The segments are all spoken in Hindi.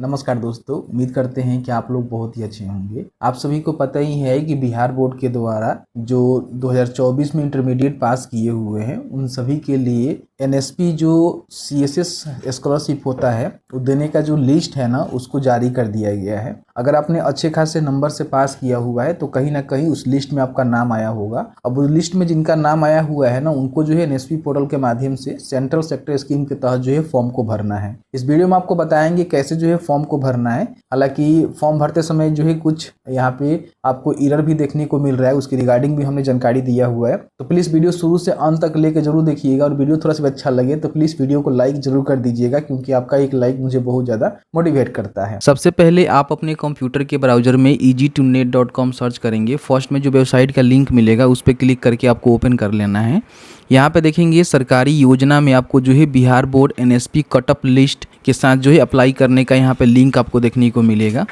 नमस्कार दोस्तों, उम्मीद करते हैं कि आप लोग बहुत ही अच्छे होंगे। आप सभी को पता ही है कि बिहार बोर्ड के द्वारा जो 2024 में इंटरमीडिएट पास किए हुए हैं उन सभी के लिए एनएसपी जो सीएसएस स्कॉलरशिप होता है वो देने का जो लिस्ट है ना उसको जारी कर दिया गया है। अगर आपने अच्छे खासे नंबर से पास किया हुआ है तो कहीं ना कहीं उस लिस्ट में आपका नाम आया होगा। अब उस लिस्ट में जिनका नाम आया हुआ है ना उनको जो है एनएसपी पोर्टल के माध्यम से सेंट्रल सेक्टर स्कीम के तहत जो है फॉर्म को भरना है। इस वीडियो में आपको बताएंगे कैसे जो है फॉर्म को भरना है। हालांकि फॉर्म भरते समय जो है कुछ यहाँ पे आपको एरर भी देखने को मिल रहा है, उसकी रिगार्डिंग भी हमने जानकारी दिया हुआ है। तो प्लीज वीडियो शुरू से अंत तक लेकर जरूर देखिएगा और वीडियो थोड़ा सा अच्छा लगे तो प्लीज वीडियो को लाइक जरूर कर दीजिएगा, क्योंकि आपका एक लाइक मुझे बहुत ज्यादा मोटिवेट करता है। सबसे पहले आप अपने कंप्यूटर के ब्राउजर में easy2net.com सर्च करेंगे। फर्स्ट में जो वेबसाइट का लिंक मिलेगा उस पर क्लिक करके आपको ओपन कर लेना है। यहाँ पे देखेंगे सरकारी योजना में आपको जो है Bihar board NSP cutoff list के साथ जो है अप्लाई करने का यहाँ पे लिंक आपको देखने को मिलेगा।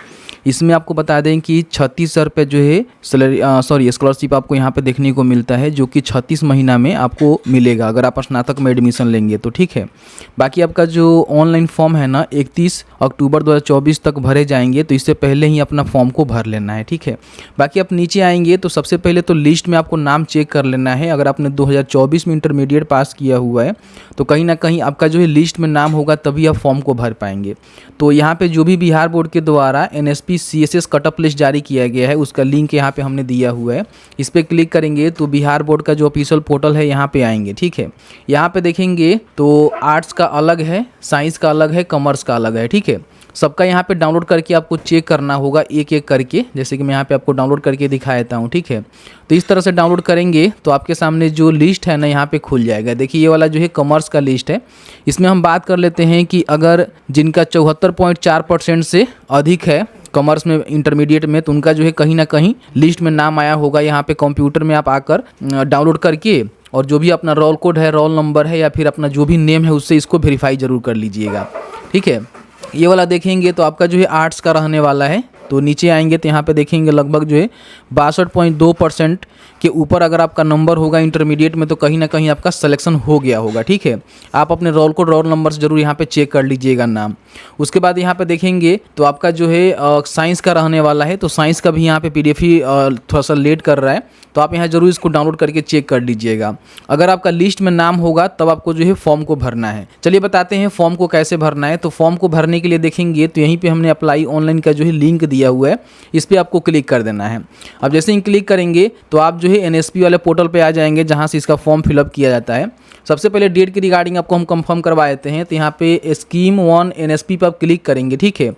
इसमें आपको बता दें कि 36,000 रुपये जो है स्कॉलरशिप आपको यहाँ पे देखने को मिलता है, जो कि 36 महीना में आपको मिलेगा अगर आप स्नातक में एडमिशन लेंगे तो। ठीक है, बाकी आपका जो ऑनलाइन फॉर्म है ना 31 अक्टूबर 2024 तक भरे जाएंगे, तो इससे पहले ही अपना फॉर्म को भर लेना है। ठीक है, बाकी आप नीचे आएंगे तो सबसे पहले तो लिस्ट में आपको नाम चेक कर लेना है। अगर आपने 2024 में इंटरमीडिएट पास किया हुआ है तो कहीं ना कहीं आपका जो है लिस्ट में नाम होगा तभी आप फॉर्म को भर पाएंगे। तो यहाँ पे जो भी बिहार बोर्ड के द्वारा एनएसपी सीएसएस कटअप लिस्ट जारी किया गया है उसका लिंक यहाँ पे हमने दिया हुआ है। इस पर क्लिक करेंगे तो बिहार बोर्ड का जो ऑफिशियल पोर्टल है यहाँ पे आएंगे। ठीक है, यहाँ पे देखेंगे तो आर्ट्स का अलग है, साइंस का अलग है, कॉमर्स का अलग है। ठीक है, सबका यहाँ पे डाउनलोड करके आपको चेक करना होगा एक एक करके, जैसे कि मैं यहाँ पे आपको डाउनलोड करके दिखा देता हूँ। ठीक है, तो इस तरह से डाउनलोड करेंगे तो आपके सामने जो लिस्ट है ना यहाँ पे खुल जाएगा। देखिए ये वाला जो है कॉमर्स का लिस्ट है। इसमें हम बात कर लेते हैं कि अगर जिनका 74.4% से अधिक है कॉमर्स में इंटरमीडिएट में, तो उनका जो है कहीं ना कहीं लिस्ट में नाम आया होगा। यहाँ पे कंप्यूटर में आप आकर डाउनलोड करके और जो भी अपना रोल कोड है, रोल नंबर है या फिर अपना जो भी नेम है उससे इसको वेरीफाई जरूर कर लीजिएगा। ठीक है, ये वाला देखेंगे तो आपका जो है आर्ट्स का रहने वाला है। तो नीचे आएंगे तो यहाँ पे देखेंगे लगभग जो है 62.2% के ऊपर अगर आपका नंबर होगा इंटरमीडिएट में तो कहीं ना कहीं आपका सिलेक्शन हो गया होगा। ठीक है, आप अपने रोल कोड, रोल नंबर से जरूर यहाँ पे चेक कर लीजिएगा नाम। उसके बाद यहाँ पे देखेंगे तो आपका जो है साइंस का रहने वाला है, तो साइंस का भी यहाँ पे PDF ही थोड़ा सा लेट कर रहा है, तो आप यहाँ जरूर इसको डाउनलोड करके चेक कर लीजिएगा। अगर आपका लिस्ट में नाम होगा तब आपको जो है फॉर्म को भरना है। चलिए बताते हैं फॉर्म को कैसे भरना है। तो फॉर्म को भरने के लिए देखेंगे तो यहीं पे हमने अप्लाई ऑनलाइन का जो है लिंक दिया हुआ है, इस पर आपको क्लिक कर देना है। अब जैसे ही क्लिक करेंगे तो आप जो है एनएसपी वाले पोर्टल पे आ जाएंगे जहाँ से इसका फॉर्म फिलअप किया जाता है। सबसे पहले डेट की रिगार्डिंग आपको हम कंफर्म करवा देते हैं। तो यहाँ पे स्कीम 1 एनएसपी पर आप क्लिक करेंगे। ठीक है,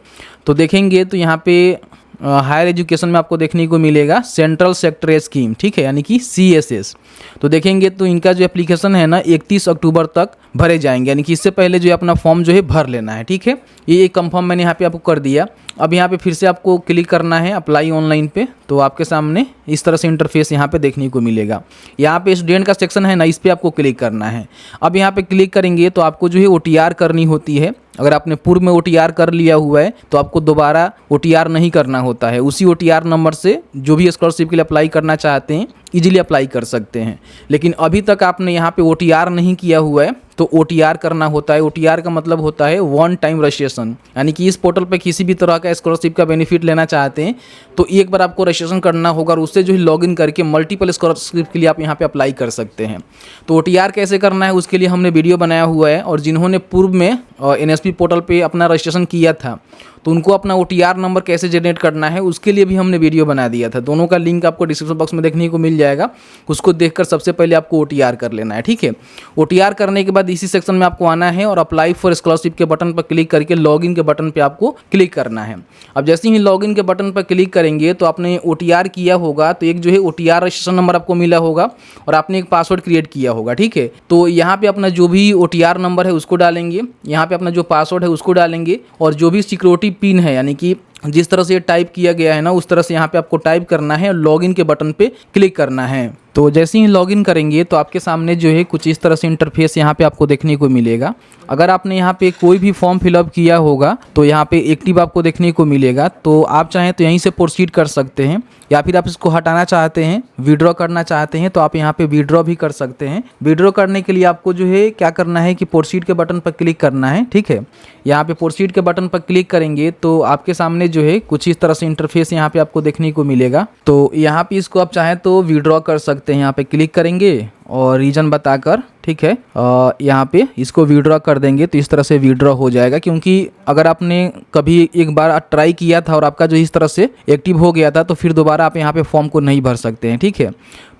तो देखेंगे तो यहाँ पे हायर एजुकेशन में आपको देखने को मिलेगा सेंट्रल सेक्टर स्कीम। ठीक है, यानी कि CSS। तो देखेंगे तो इनका जो एप्लीकेशन है ना 31 अक्टूबर तक भरे जाएंगे, यानी कि इससे पहले जो है अपना फॉर्म जो है भर लेना है। ठीक है, ये एक कंफर्म मैंने यहाँ पे आपको कर दिया। अब यहाँ पे फिर से आपको क्लिक करना है अप्लाई ऑनलाइन पे, तो आपके सामने इस तरह से इंटरफेस यहाँ पे देखने को मिलेगा। यहाँ पे स्टूडेंट का सेक्शन है ना, इस पर आपको क्लिक करना है। अब यहाँ पे क्लिक करेंगे तो आपको जो है OTR करनी होती है। अगर आपने पूर्व में OTR कर लिया हुआ है तो आपको दोबारा OTR नहीं करना होता है। उसी OTR नंबर से जो भी स्कॉलरशिप के लिए अप्लाई करना चाहते हैं इजीली अप्लाई कर सकते हैं। लेकिन अभी तक आपने यहाँ पे OTR नहीं किया हुआ है तो OTR करना होता है। OTR का मतलब होता है वन टाइम रजिस्ट्रेशन, यानी कि इस पोर्टल पे किसी भी तरह का स्कॉलरशिप का बेनिफिट लेना चाहते हैं तो एक बार आपको रजिस्ट्रेशन करना होगा और उससे जो है लॉगिन करके मल्टीपल स्कॉलरशिप के लिए आप यहाँ पे अप्लाई कर सकते हैं। तो OTR कैसे करना है उसके लिए हमने वीडियो बनाया हुआ है, और जिन्होंने पूर्व में एनएसपी पोर्टल पे अपना रजिस्ट्रेशन किया था तो उनको अपना OTR नंबर कैसे जनरेट करना है उसके लिए भी हमने वीडियो बना दिया था। दोनों का लिंक आपको डिस्क्रिप्शन बॉक्स में देखने को मिल जाएगा, उसको देखकर सबसे पहले आपको OTR कर लेना है। ठीक है, OTR करने के बाद इसी सेक्शन में आपको आना है और अप्लाई फॉर स्कॉलरशिप के बटन पर क्लिक करके लॉगिन के बटन पर आपको क्लिक करना है। अब जैसे ही लॉगिन के बटन पर क्लिक करेंगे तो आपने OTR किया होगा तो एक जो है OTR रजिस्ट्रेशन नंबर आपको मिला होगा और आपने एक पासवर्ड क्रिएट किया होगा। ठीक है, तो यहाँ पे अपना जो भी OTR नंबर है उसको डालेंगे, यहाँ पे अपना जो पासवर्ड है उसको डालेंगे और जो भी सिक्योरिटी पिन है यानी कि जिस तरह से ये टाइप किया गया है ना उस तरह से यहाँ पे आपको टाइप करना है और लॉगिन के बटन पे क्लिक करना है। तो जैसे ही लॉगिन करेंगे तो आपके सामने जो है कुछ इस तरह से इंटरफेस यहाँ पे आपको देखने को मिलेगा। अगर आपने यहाँ पे कोई भी फॉर्म फिलअप किया होगा तो यहाँ पे एक्टिव आपको देखने को मिलेगा। तो आप चाहें तो यहीं से प्रोसीड कर सकते हैं, या फिर आप इसको हटाना चाहते हैं, विड्रॉ करना चाहते हैं तो आप यहाँ पे विड्रॉ भी कर सकते हैं। विड्रॉ करने के लिए आपको जो है क्या करना है कि प्रोसीड के बटन पर क्लिक करना है, ठीक है। यहाँ पे प्रोसीड के बटन पर क्लिक करेंगे तो आपके सामने जो है कुछ इस तरह से इंटरफेस यहाँ पे आपको देखने को मिलेगा। तो यहाँ पे इसको आप चाहें तो विड्रॉ कर सकते हैं। यहाँ पे क्लिक करेंगे और रीजन बताकर, ठीक है, यहाँ पे इसको विड्रॉ कर देंगे तो इस तरह से विड्रॉ हो जाएगा। क्योंकि अगर आपने कभी एक बार ट्राई किया था और आपका जो इस तरह से एक्टिव हो गया था तो फिर दोबारा आप यहाँ पे फॉर्म को नहीं भर सकते हैं, ठीक है।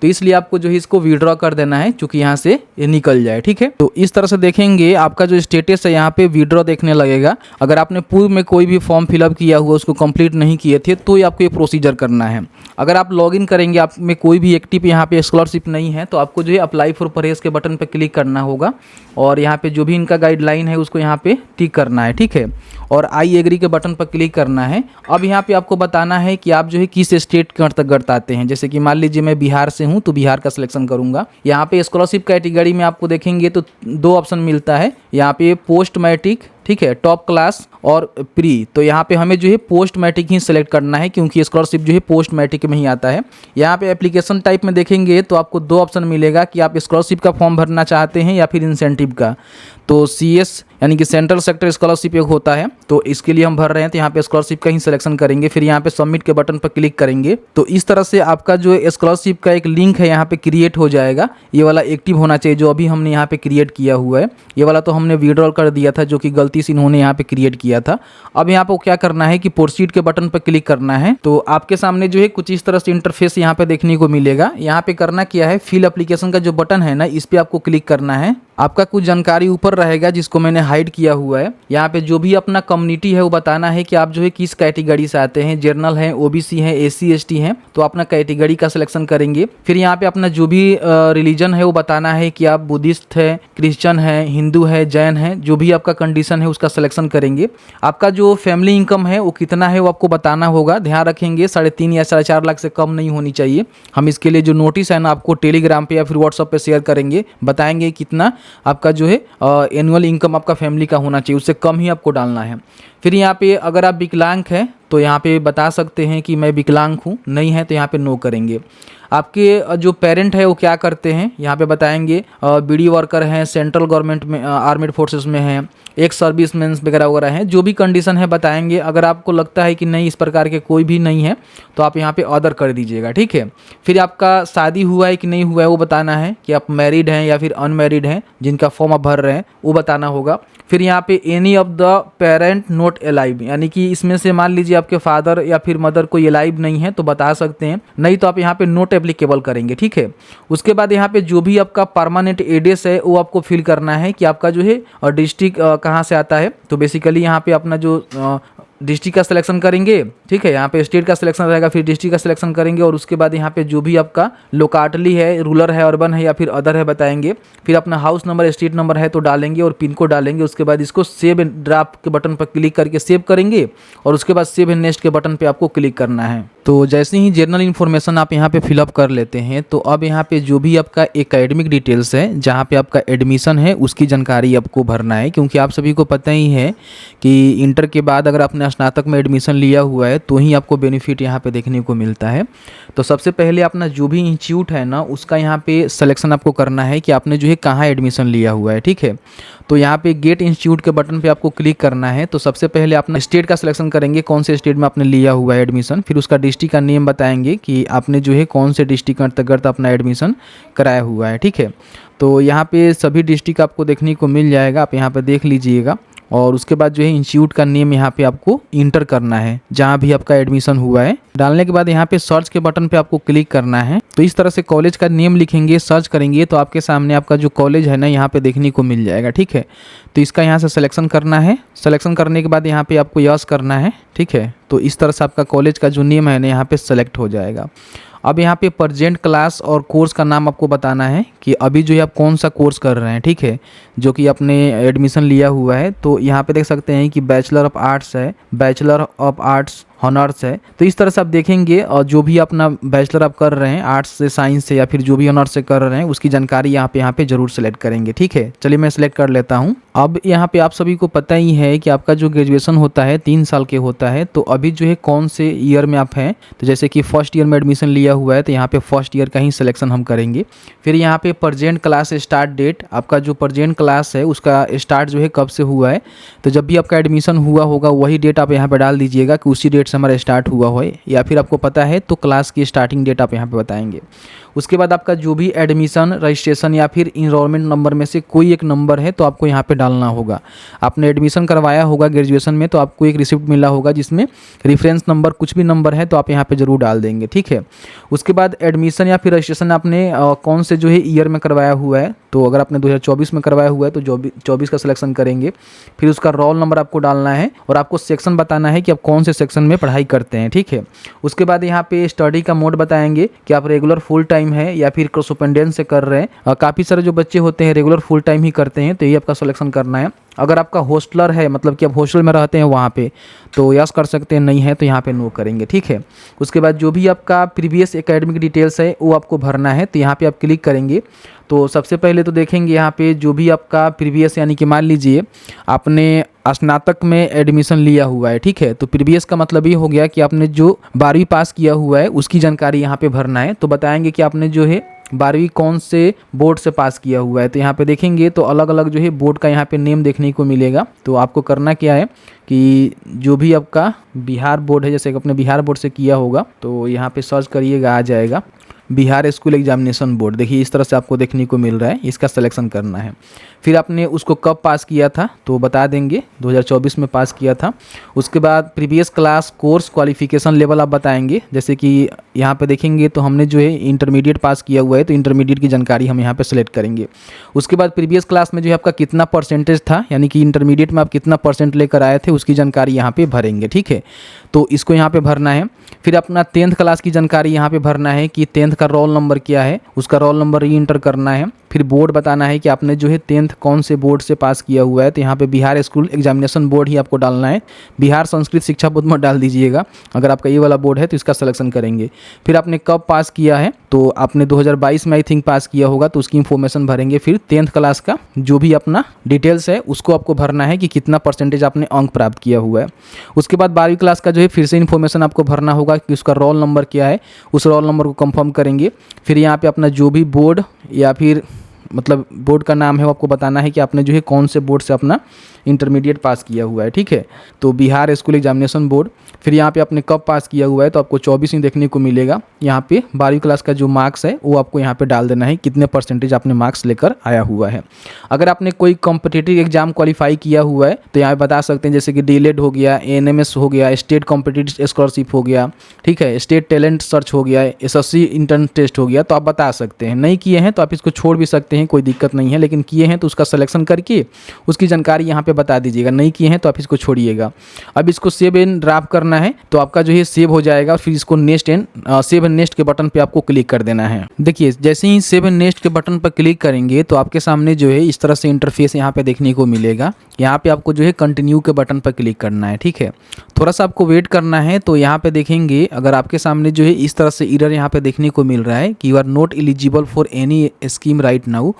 तो इसलिए आपको जो है इसको विड्रॉ कर देना है क्योंकि यहाँ से ये निकल जाए, ठीक है। तो इस तरह से देखेंगे आपका जो स्टेटस है यहाँ पे विड्रॉ देखने लगेगा। अगर आपने पूर्व में कोई भी फॉर्म फिलअप किया हुआ उसको कंप्लीट नहीं किए थे तो ये आपको ये प्रोसीजर करना है। अगर आप लॉगिन करेंगे, आप में कोई भी एक्टिव यहाँ पे स्कॉलरशिप नहीं है तो आपको जो है अप्लाई फॉर परहेज के बटन पर क्लिक करना होगा और यहाँ पे जो भी इनका गाइडलाइन है उसको यहाँ पे टिक करना है, ठीक है। और आई एग्री के बटन पर क्लिक करना है। अब यहाँ पे आपको बताना है कि आप जो है किस स्टेट के अंतर्गत आते हैं। जैसे कि मान लीजिए मैं बिहार से हूँ तो बिहार का सिलेक्शन करूँगा। यहाँ पे स्कॉलरशिप कैटेगरी में आपको देखेंगे तो 2 ऑप्शन मिलता है। यहाँ पे पोस्ट मैट्रिक, ठीक है, टॉप क्लास और प्री। तो यहाँ पे हमें जो है पोस्ट मैट्रिक ही सिलेक्ट करना है क्योंकि स्कॉलरशिप जो है पोस्ट मैट्रिक में ही आता है। यहाँ पे एप्लीकेशन टाइप में देखेंगे तो आपको 2 ऑप्शन मिलेगा कि आप स्कॉलरशिप का फॉर्म भरना चाहते हैं या फिर इंसेंटिव का। तो CS यानी कि सेंट्रल सेक्टर स्कॉलरशिप एक होता है तो इसके लिए हम भर रहे हैं तो यहाँ पे स्कॉलरशिप का ही सिलेक्शन करेंगे। फिर यहाँ पे सबमिट के बटन पर क्लिक करेंगे तो इस तरह से आपका जो स्कॉलरशिप का एक लिंक है यहाँ पे क्रिएट हो जाएगा। ये वाला एक्टिव होना चाहिए जो अभी हमने यहाँ पे क्रिएट किया हुआ है। ये वाला तो हमने विड्रॉल कर दिया था जो कि गलती से इन्होंने यहाँ पे क्रिएट किया था। अब यहाँ पे क्या करना है कि प्रोसीड के बटन पर क्लिक करना है। तो आपके सामने जो है कुछ इस तरह से इंटरफेस यहाँ पे देखने को मिलेगा। यहाँ पे करना क्या है, फिल एप्लीकेशन का जो बटन है ना इस पे आपको क्लिक करना है। आपका कुछ जानकारी ऊपर रहेगा जिसको मैंने हाइड किया हुआ है। यहाँ पे जो भी अपना कम्युनिटी है वो बताना है कि आप जो है किस कैटेगरी से आते हैं, जनरल है, OBC है, SC ST हैं, तो अपना कैटेगरी का सिलेक्शन करेंगे। फिर यहाँ पे अपना जो भी रिलीजन है वो बताना है कि आप बुद्धिस्ट है, क्रिश्चियन है, हिंदू है, जैन है, जो भी आपका कंडीशन है उसका सिलेक्शन करेंगे। आपका जो फैमिली इनकम है वो कितना है वो आपको बताना होगा। ध्यान रखेंगे 3.5 या 4.5 लाख से कम नहीं होनी चाहिए। हम इसके लिए जो नोटिस है ना आपको टेलीग्राम पे या फिर व्हाट्सएप पे शेयर करेंगे, बताएंगे कितना आपका जो है एनुअल इनकम आपका फैमिली का होना चाहिए, उससे कम ही आपको डालना है। फिर यहाँ पे अगर आप विकलांग हैं तो यहाँ पे बता सकते हैं कि मैं विकलांग हूँ, नहीं है तो यहाँ पे नो करेंगे। आपके जो पेरेंट है वो क्या करते हैं यहाँ पे बताएंगे। BD वर्कर हैं, सेंट्रल गवर्नमेंट में आर्मेड फोर्सेस में हैं, एक सर्विसमैन वगैरह वगैरह हैं, जो भी कंडीशन है बताएंगे। अगर आपको लगता है कि नहीं इस प्रकार के कोई भी नहीं है तो आप यहाँ पे अदर कर दीजिएगा, ठीक है। फिर आपका शादी हुआ है कि नहीं हुआ है वो बताना है कि आप मैरिड हैं या फिर अनमैरिड हैं, जिनका फॉर्म आप भर रहे हैं वो बताना होगा। फिर यहाँ पे any of the parent not alive, यानी कि इसमें से मान लीजिए आपके फादर या फिर मदर कोई अलाइव नहीं है तो बता सकते हैं, नहीं तो आप यहाँ पे नोट एप्लीकेबल करेंगे, ठीक है। उसके बाद यहाँ पे जो भी आपका परमानेंट एड्रेस है वो आपको फिल करना है कि आपका जो है डिस्ट्रिक्ट कहाँ से आता है। तो बेसिकली यहाँ पे अपना जो डिस्ट्रिक्ट का सिलेक्शन करेंगे, ठीक है। यहाँ पे स्टेट का सिलेक्शन रहेगा, फिर डिस्ट्रिक्ट का सिलेक्शन करेंगे और उसके बाद यहाँ पे जो भी आपका लोकेलिटी है, रूरल है, अर्बन है या फिर अदर है बताएंगे। फिर अपना हाउस नंबर, स्ट्रीट नंबर है तो डालेंगे और पिन कोड डालेंगे। उसके बाद इसको सेव एंड ड्राफ्ट के बटन पर क्लिक करके सेव करेंगे और उसके बाद सेव एंड नेक्स्ट के बटन पर आपको क्लिक करना है। तो जैसे ही जनरल इन्फॉर्मेशन आप यहाँ पे फिलअप कर लेते हैं तो अब यहाँ पे जो भी आपका एकेडमिक डिटेल्स है, जहाँ पे आपका एडमिशन है उसकी जानकारी आपको भरना है। क्योंकि आप सभी को पता ही है कि इंटर के बाद अगर आपने स्नातक में एडमिशन लिया हुआ है तो ही आपको बेनिफिट यहाँ पे देखने को मिलता है। तो सबसे पहले अपना जो भी इंस्टीट्यूट है ना उसका यहाँ पे सिलेक्शन आपको करना है कि आपने जो है कहाँ एडमिशन लिया हुआ है, ठीक है। तो यहाँ पे गेट इंस्टीट्यूट के बटन पे आपको क्लिक करना है। तो सबसे पहले अपना स्टेट का सिलेक्शन करेंगे, कौन से स्टेट में आपने लिया हुआ है एडमिशन। फिर उसका डिस्ट्रिक्ट का नेम बताएंगे कि आपने जो है कौन से डिस्ट्रिक्ट के अंतर्गत अपना एडमिशन कराया हुआ है, ठीक है। तो यहाँ पे सभी डिस्ट्रिक्ट आपको देखने को मिल जाएगा, आप यहाँ पे देख लीजिएगा। और उसके बाद जो है इंस्टीट्यूट का नेम यहाँ पे आपको इंटर करना है जहाँ भी आपका एडमिशन हुआ है। डालने के बाद यहाँ पे सर्च के बटन पे आपको क्लिक करना है। तो इस तरह से कॉलेज का नेम लिखेंगे, सर्च करेंगे तो आपके सामने आपका जो कॉलेज है ना यहाँ पे देखने को मिल जाएगा, ठीक है। तो इसका यहाँ से सिलेक्शन करना है। सिलेक्शन करने के बाद यहाँ पे आपको यस करना है, ठीक है। तो इस तरह से आपका कॉलेज का जो नेम है ना यहाँ पे सेलेक्ट हो जाएगा। अब यहाँ पे प्रेजेंट क्लास और कोर्स का नाम आपको बताना है कि अभी जो है आप कौन सा कोर्स कर रहे हैं, ठीक है, जो कि आपने एडमिशन लिया हुआ है। तो यहाँ पे देख सकते हैं कि बैचलर ऑफ आर्ट्स है, बैचलर ऑफ आर्ट्स ऑनर्स है। तो इस तरह से आप देखेंगे और जो भी अपना बैचलर आप कर रहे हैं आर्ट्स से, साइंस से या फिर जो भी ऑनर्स से कर रहे हैं उसकी जानकारी यहाँ पे ज़रूर सेलेक्ट करेंगे। ठीक है, चलिए मैं सेलेक्ट कर लेता हूँ। अब यहाँ पे आप सभी को पता ही है कि आपका जो ग्रेजुएशन होता है 3 साल के होता है। तो अभी जो है कौन से ईयर में आप हैं, तो जैसे कि फर्स्ट ईयर में एडमिशन लिया हुआ है तो यहाँ पे फर्स्ट ईयर का ही सिलेक्शन हम करेंगे। फिर यहाँ पे प्रेजेंट क्लास स्टार्ट डेट, आपका जो प्रेजेंट क्लास है उसका स्टार्ट जो है कब से हुआ है, तो जब भी आपका एडमिशन हुआ होगा वही डेट आप यहाँ पे डाल दीजिएगा कि उसी डेट से हमारा स्टार्ट हुआ हो, या फिर आपको पता है तो क्लास की स्टार्टिंग डेट आप यहाँ पे बताएंगे। उसके बाद आपका जो भी एडमिशन रजिस्ट्रेशन या फिर इनरोलमेंट नंबर में से कोई एक नंबर है तो आपको यहाँ पे डालना होगा। आपने एडमिशन करवाया होगा ग्रेजुएशन में तो आपको एक रिसिप्ट मिला होगा जिसमें रेफरेंस नंबर कुछ भी नंबर है तो आप यहाँ पे ज़रूर डाल देंगे। ठीक है, उसके बाद एडमिशन या फिर रजिस्ट्रेशन आपने कौन से जो है ईयर में करवाया हुआ है, तो अगर आपने 2024 में करवाया हुआ है तो 24 का सिलेक्शन करेंगे। फिर उसका रोल नंबर आपको डालना है और आपको सेक्शन बताना है कि आप कौन से सेक्शन में पढ़ाई करते हैं। ठीक है, उसके बाद यहाँ पे स्टडी का मोड बताएंगे कि आप रेगुलर फुल टाइम है या फिर क्रॉसपेंडेंस से कर रहे हैं। काफ़ी सारे जो बच्चे होते हैं रेगुलर फुल टाइम ही करते हैं तो ये आपका सिलेक्शन करना है। अगर आपका हॉस्टलर है, मतलब कि आप हॉस्टल में रहते हैं वहाँ पे, तो यस कर सकते हैं, नहीं है तो यहाँ पे नो करेंगे। ठीक है, उसके बाद जो भी आपका प्रीवियस एकेडमिक डिटेल्स है वो आपको भरना है, तो यहाँ पे आप क्लिक करेंगे। तो सबसे पहले तो देखेंगे यहाँ पे जो भी आपका प्रीवियस, यानी कि मान लीजिए आपने स्नातक में एडमिशन लिया हुआ है। ठीक है, तो प्रीवियस का मतलब ये हो गया कि आपने जो 12वीं पास किया हुआ है उसकी जानकारी यहाँ पे भरना है। तो बताएंगे कि आपने जो है 12वीं कौन से बोर्ड से पास किया हुआ है, तो यहाँ पे देखेंगे तो अलग अलग जो है बोर्ड का यहाँ पे नेम देखने को मिलेगा। तो आपको करना क्या है कि जो भी आपका बिहार बोर्ड है, जैसे कि आपने बिहार बोर्ड से किया होगा तो यहाँ पे सर्च करिएगा, आ जाएगा बिहार स्कूल एग्जामिनेशन बोर्ड। देखिए इस तरह से आपको देखने को मिल रहा है, इसका सिलेक्शन करना है। फिर आपने उसको कब पास किया था तो बता देंगे, 2024 में पास किया था। उसके बाद previous class course qualification level आप बताएंगे, जैसे कि यहाँ पे देखेंगे तो हमने जो है इंटरमीडिएट पास किया हुआ है तो इंटरमीडिएट की जानकारी हम यहाँ पे सेलेक्ट करेंगे। उसके बाद प्रीवियस क्लास में जो है आपका कितना परसेंटेज था, यानी कि इंटरमीडिएट में आप कितना परसेंट लेकर आए थे उसकी जानकारी यहाँ पे भरेंगे। ठीक है, तो इसको यहाँ पे भरना है। फिर अपना 10th क्लास की जानकारी यहाँ पे भरना है कि 10th का रोल नंबर क्या है, उसका रोल नंबर री इंटर करना है। फिर बोर्ड बताना है कि आपने जो है 10th कौन से बोर्ड से पास किया हुआ है, तो यहाँ पे बिहार स्कूल एग्जामिनेशन बोर्ड ही आपको डालना है, बिहार संस्कृत शिक्षा बोर्ड मत डाल दीजिएगा। अगर आपका ये वाला बोर्ड है तो इसका सिलेक्शन करेंगे। फिर आपने कब पास किया है, तो आपने 2022 में आई थिंक पास किया होगा तो उसकी इन्फॉर्मेशन भरेंगे। फिर 10th क्लास का जो भी अपना डिटेल्स है उसको आपको भरना है कि कितना परसेंटेज आपने अंक प्राप्त किया हुआ है। उसके बाद 12वीं क्लास का जो है फिर से इन्फॉर्मेशन आपको भरना होगा कि उसका रोल नंबर क्या है, उस रोल नंबर को कंफर्म करेंगे। फिर यहाँ पे अपना जो भी बोर्ड या फिर मतलब बोर्ड का नाम है वो आपको बताना है कि आपने जो है कौन से बोर्ड से अपना इंटरमीडिएट पास किया हुआ है। ठीक है, तो बिहार स्कूल एग्जामिनेशन बोर्ड। फिर यहाँ पे आपने कब पास किया हुआ है तो आपको 24 ही देखने को मिलेगा। यहाँ पे 12वीं क्लास का जो मार्क्स है वो आपको यहाँ पे डाल देना है, कितने परसेंटेज आपने मार्क्स लेकर आया हुआ है। अगर आपने कोई कॉम्पिटिटिव एग्जाम क्वालिफाई किया हुआ है तो यहाँ पे बता सकते हैं, जैसे कि डीएलएड हो गया, एएनएमएस हो गया, स्टेट कॉम्पिटिटिव स्कॉलरशिप हो गया, ठीक है, स्टेट टैलेंट सर्च हो गया, एसएससी इंटर्न टेस्ट हो गया, तो आप बता सकते हैं। नहीं किए हैं तो आप इसको छोड़ भी सकते हैं, कोई दिक्कत नहीं है, लेकिन किए हैं तो उसका सिलेक्शन करके उसकी जानकारी यहाँ पे बता दीजिएगा। नहीं किए हैं तो आप इसको छोड़िएगा। अब इसको सेव एंड ड्राफ्ट करना है तो आपका जो है सेव हो जाएगा। फिर इसको next and save and next के बटन पे आपको क्लिक कर देना है। देखिए जैसे ही सेव एंड नेक्स्ट के बटन पर क्लिक करेंगे तो आपके सामने जो है इस तरह से इंटरफेस यहाँ पे देखने को मिलेगा। यहाँ पे आपको जो है कंटिन्यू के बटन पर क्लिक करना है। ठीक है, थोड़ा सा आपको वेट करना है। तो यहाँ पे देखेंगे अगर आपके सामने जो है इस तरह से एरर यहाँ पे देखने को मिल रहा है कि you are not eligible for any scheme right now,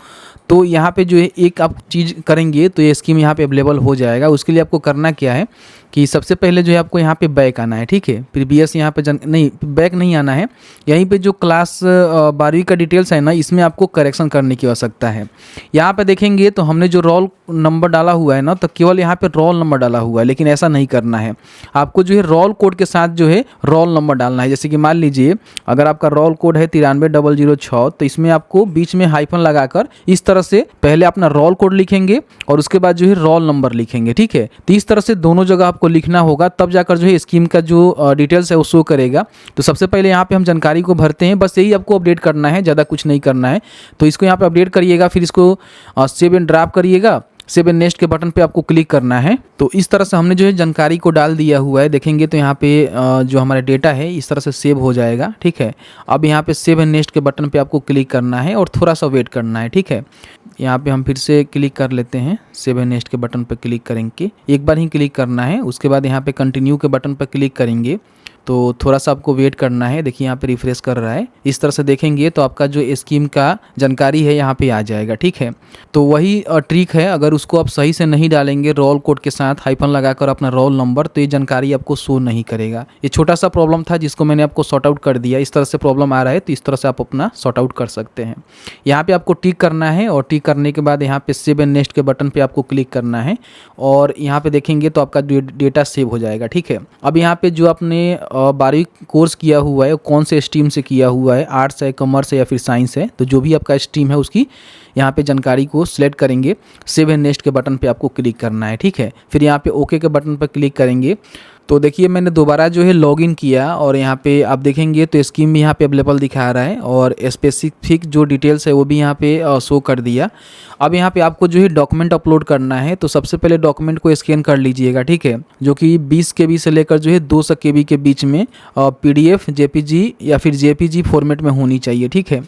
तो यहाँ पे जो है एक आप चीज़ करेंगे तो ये स्कीम यहाँ पे अवेलेबल हो जाएगा। उसके लिए आपको करना क्या है कि सबसे पहले जो है आपको यहाँ पे बैक आना है। ठीक है, प्रीवियस यहाँ पे नहीं, बैक नहीं आना है। यहीं पे जो क्लास 12वीं का डिटेल्स है ना, इसमें आपको करेक्शन करने की आवश्यकता है। यहाँ पे देखेंगे तो हमने जो रोल नंबर डाला हुआ है ना, तो केवल यहाँ पे रोल नंबर डाला हुआ है, लेकिन ऐसा नहीं करना है। आपको जो है रोल कोड के साथ जो है रोल नंबर डालना है। जैसे कि मान लीजिए अगर आपका रोल कोड है 93,006, तो इसमें आपको बीच में हाइफन लगाकर इस तरह से पहले अपना रोल कोड लिखेंगे और उसके बाद जो है रोल नंबर लिखेंगे। ठीक है, तो इस तरह से दोनों जगह आपको लिखना होगा, तब जाकर जो है स्कीम का जो डिटेल्स है वो शो करेगा। तो सबसे पहले यहाँ पे हम जानकारी को भरते हैं, बस यही आपको अपडेट करना है, ज़्यादा कुछ नहीं करना है। तो इसको यहाँ पे अपडेट करिएगा, फिर इसको सेव एंड ड्राफ्ट करिएगा सेव एंड नेक्स्ट के बटन पे आपको क्लिक करना है। तो इस तरह से हमने जो है जानकारी को डाल दिया हुआ है, देखेंगे तो यहाँ पे जो हमारा डेटा है इस तरह से सेव हो जाएगा। ठीक है, अब यहाँ पे सेव एंड नेक्स्ट के बटन पे आपको क्लिक करना है और थोड़ा सा वेट करना है। ठीक है, यहाँ पे हम फिर से क्लिक कर लेते हैं, सेव एंड नेक्स्ट के बटन पर क्लिक करेंगे, एक बार ही क्लिक करना है, उसके बाद यहाँ पे कंटिन्यू के बटन पर क्लिक करेंगे। तो थोड़ा सा आपको वेट करना है, देखिए यहाँ पे रिफ्रेश कर रहा है। इस तरह से देखेंगे तो आपका जो स्कीम का जानकारी है यहाँ पे आ जाएगा। ठीक है, तो वही ट्रिक है, अगर उसको आप सही से नहीं डालेंगे रोल कोड के साथ हाइफन लगाकर अपना रोल नंबर, तो ये जानकारी आपको शो नहीं करेगा। ये छोटा सा प्रॉब्लम था जिसको मैंने आपको सॉर्ट आउट कर दिया। इस तरह से प्रॉब्लम आ रहा है तो इस तरह से आप अपना सॉर्ट आउट कर सकते हैं। यहाँ पे आपको टिक करना है और टिक करने के बाद यहाँ पे सेव एंड नेक्स्ट के बटन पे आपको क्लिक करना है और यहाँ पे देखेंगे तो आपका डेटा सेव हो जाएगा। ठीक है, अब यहाँ पे जो आपने 12वीं कोर्स किया हुआ है कौन से स्ट्रीम से किया हुआ है, आर्ट्स है, कॉमर्स है या फिर साइंस है, तो जो भी आपका स्ट्रीम है उसकी यहाँ पे जानकारी को सिलेक्ट करेंगे। सेव एंड नेक्स्ट के बटन पे आपको क्लिक करना है। ठीक है, फिर यहाँ पे ओके के बटन पर क्लिक करेंगे। तो देखिए मैंने दोबारा जो है लॉगिन किया और यहाँ पे आप देखेंगे तो स्कीम भी यहाँ पे अवेलेबल दिखा रहा है और स्पेसिफिक जो डिटेल्स है वो भी यहाँ पे शो कर दिया। अब यहाँ पे आपको जो है डॉक्यूमेंट अपलोड करना है, तो सबसे पहले डॉक्यूमेंट को स्कैन कर लीजिएगा। ठीक है, जो कि 20 KB से लेकर जो है 200 KB के बीच में PDF, JPG या फिर JPG फॉर्मेट में होनी चाहिए। ठीक है,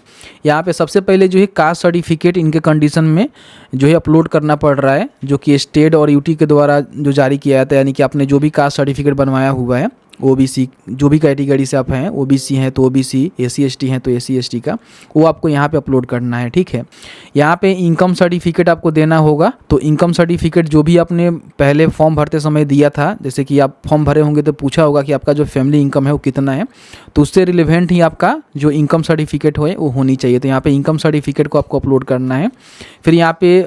यहाँ पे सबसे पहले जो है कास्ट सर्टिफिकेट इनके कंडीशन में जो है अपलोड करना पड़ रहा है, जो कि स्टेट और UT के द्वारा जो जारी किया जाता है, यानी कि आपने जो भी कास्ट सर्टिफिकेट बनवाया हुआ है, OBC जो भी कैटेगरी से आप हैं, OBC हैं तो OBC, SC ST हैं तो SC ST का, वो आपको यहाँ पे अपलोड करना है। ठीक है, यहाँ पे इनकम सर्टिफिकेट आपको देना होगा। तो इनकम सर्टिफिकेट जो भी आपने पहले फॉर्म भरते समय दिया था, जैसे कि आप फॉर्म भरे होंगे तो पूछा होगा कि आपका जो फैमिली इनकम है वो कितना है, तो उससे रिलेवेंट ही आपका जो इनकम सर्टिफिकेट हो वो होनी चाहिए। तो यहाँ पर इनकम सर्टिफिकेट को आपको अपलोड करना है। फिर यहाँ पे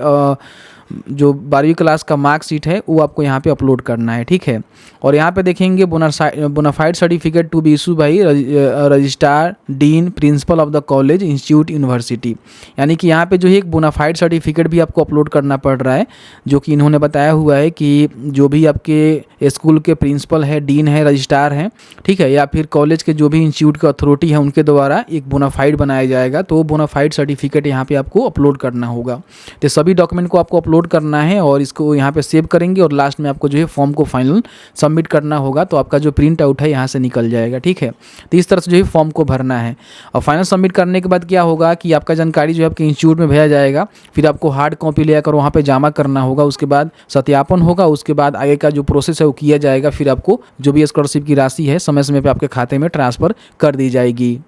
जो 12वीं क्लास का मार्कशीट है वो आपको यहाँ पे अपलोड करना है। ठीक है, और यहाँ पे देखेंगे bonafide certificate to be issue by registrar dean principal of the college institute university, यानी कि यहाँ पे जो है एक बोनाफाइड सर्टिफिकेट भी आपको अपलोड करना पड़ रहा है, जो कि इन्होंने बताया हुआ है कि जो भी आपके स्कूल के प्रिंसिपल है, डीन है, रजिस्ट्रार हैं, ठीक है, या फिर कॉलेज के जो भी इंस्टीट्यूट का अथॉरिटी है उनके द्वारा एक बोनाफाइड बनाया जाएगा, तो वो बोनाफाइड सर्टिफिकेट यहाँ पे आपको अपलोड करना होगा। तो सभी डॉक्यूमेंट को आपको अपलोड करना है और इसको यहाँ पे सेव करेंगे और लास्ट में आपको जो है फॉर्म को फाइनल सबमिट करना होगा, तो आपका जो प्रिंट आउट है यहाँ से निकल जाएगा। ठीक है, तो इस तरह से जो है फॉर्म को भरना है और फाइनल सबमिट करने के बाद क्या होगा कि आपका जानकारी जो है आपके इंस्टीट्यूट में भेजा जाएगा, फिर आपको हार्ड कॉपी लेकर वहाँ पे जमा करना होगा, उसके बाद सत्यापन होगा, उसके बाद आगे का जो प्रोसेस है वो किया जाएगा, फिर आपको जो भी स्कॉलरशिप की राशि है समय समय पर आपके खाते में ट्रांसफ़र कर दी जाएगी।